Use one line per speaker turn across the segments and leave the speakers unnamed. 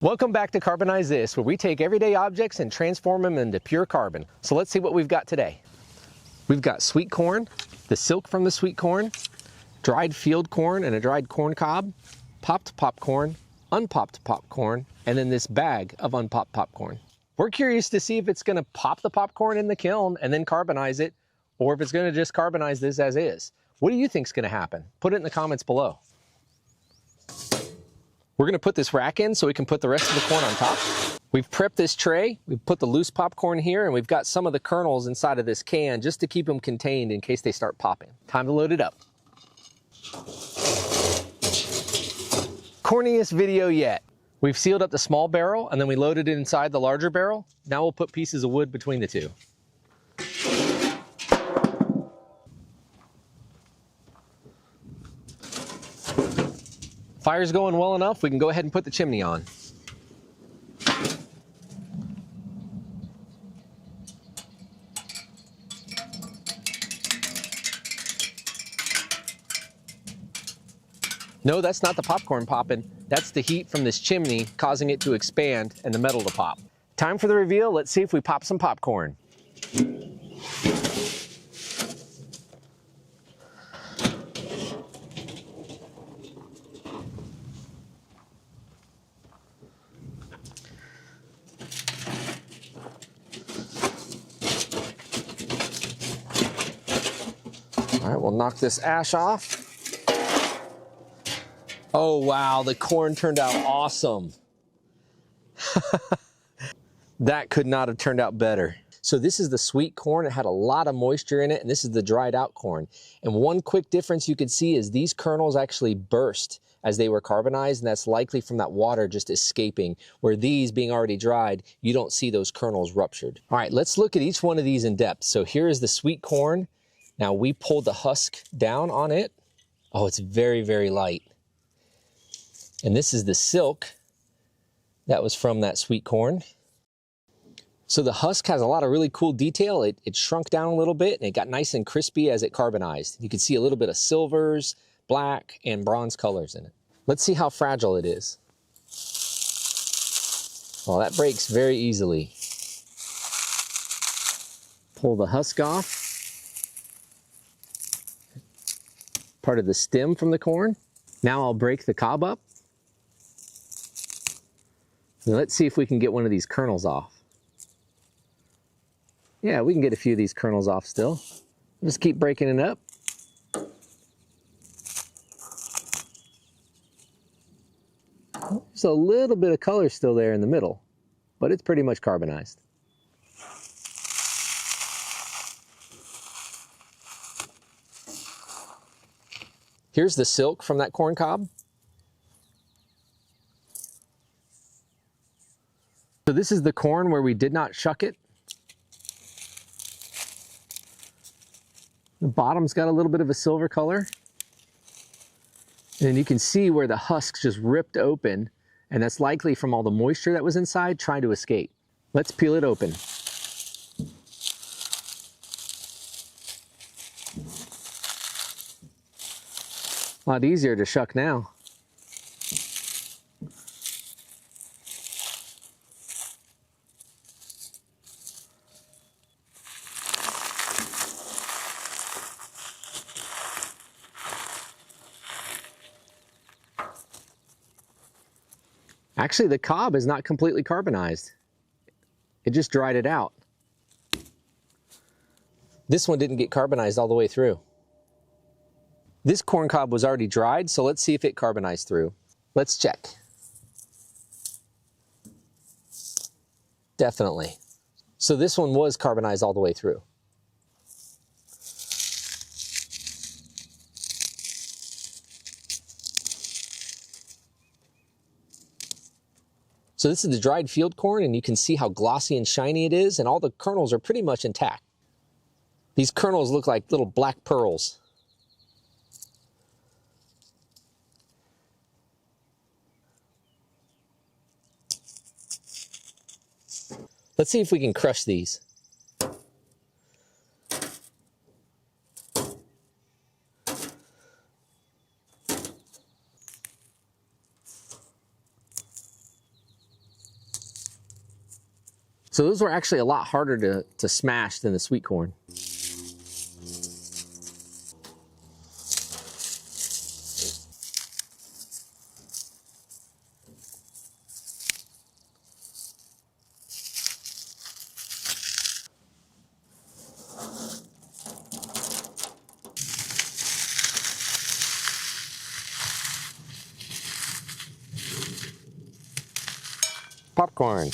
Welcome back to Carbonize This, where we take everyday objects and transform them into pure carbon. So let's see what we've got today. We've got sweet corn, the silk from the sweet corn, dried field corn and a dried corn cob, popped popcorn, unpopped popcorn, and then this bag of unpopped popcorn. We're curious to see if it's going to pop the popcorn in the kiln and then carbonize it, or if it's going to just carbonize this as is. What do you think is going to happen? Put it in the comments below. We're going to put this rack in so we can put the rest of the corn on top. We've prepped this tray, we've put the loose popcorn here, and we've got some of the kernels inside of this can just to keep them contained in case they start popping. Time to load it up. Corniest video yet. We've sealed up the small barrel and then we loaded it inside the larger barrel. Now we'll put pieces of wood between the two. Fire's going well enough, we can go ahead and put the chimney on. No, that's not the popcorn popping. That's the heat from this chimney causing it to expand and the metal to pop. Time for the reveal. Let's see if we pop some popcorn. All right, we'll knock this ash off. Oh wow, the corn turned out awesome. That could not have turned out better. So this is the sweet corn. It had a lot of moisture in it, and this is the dried out corn. And one quick difference you could see is these kernels actually burst as they were carbonized, and that's likely from that water just escaping, where these being already dried, you don't see those kernels ruptured. All right, let's look at each one of these in depth. So here is the sweet corn. Now we pulled the husk down on it. Oh, it's very, very light. And this is the silk that was from that sweet corn. So the husk has a lot of really cool detail. It shrunk down a little bit and it got nice and crispy as it carbonized. You can see a little bit of silvers, black, and bronze colors in it. Let's see how fragile it is. Well, that breaks very easily. Pull the husk off. Part of the stem from the corn. Now I'll break the cob up. Now let's see if we can get one of these kernels off. Yeah, we can get a few of these kernels off still. Just keep breaking it up. There's a little bit of color still there in the middle, but it's pretty much carbonized. Here's the silk from that corn cob. So this is the corn where we did not shuck it. The bottom's got a little bit of a silver color. And you can see where the husks just ripped open, and that's likely from all the moisture that was inside trying to escape. Let's peel it open. A lot easier to shuck now. Actually, the cob is not completely carbonized. It just dried it out. This one didn't get carbonized all the way through. This corn cob was already dried, so let's see if it carbonized through. Let's check. Definitely. So this one was carbonized all the way through. So this is the dried field corn, and you can see how glossy and shiny it is, and all the kernels are pretty much intact. These kernels look like little black pearls. Let's see if we can crush these. So those were actually a lot harder to smash than the sweet corn. Popcorn.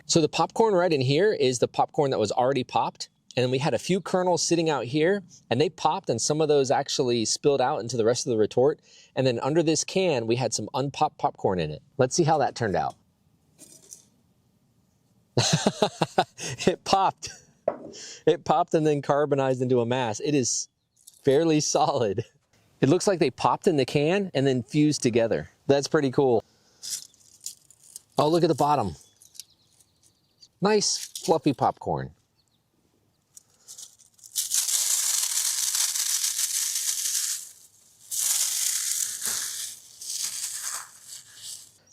So the popcorn right in here is the popcorn that was already popped. And then we had a few kernels sitting out here and they popped, and some of those actually spilled out into the rest of the retort. And then under this can, we had some unpopped popcorn in it. Let's see how that turned out. It popped. It popped and then carbonized into a mass. It is fairly solid. It looks like they popped in the can and then fused together. That's pretty cool. Oh, look at the bottom. Nice fluffy popcorn.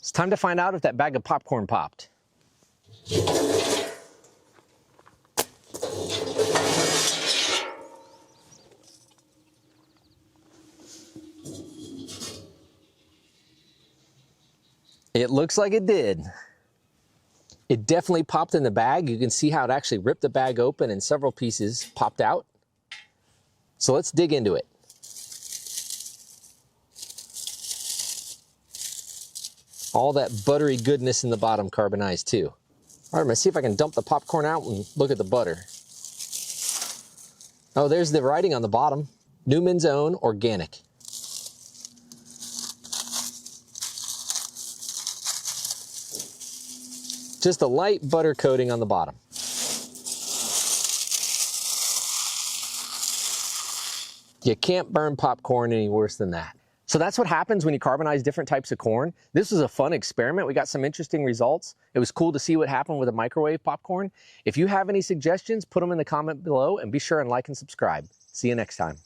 It's time to find out if that bag of popcorn popped. It looks like it did. It definitely popped in the bag. You can see how it actually ripped the bag open and several pieces popped out. So let's dig into it. All that buttery goodness in the bottom carbonized too. All right, I'm gonna see if I can dump the popcorn out and look at the butter. Oh, there's the writing on the bottom. Newman's Own Organic. Just a light butter coating on the bottom. You can't burn popcorn any worse than that. So that's what happens when you carbonize different types of corn. This was a fun experiment. We got some interesting results. It was cool to see what happened with a microwave popcorn. If you have any suggestions, put them in the comment below and be sure and like and subscribe. See you next time.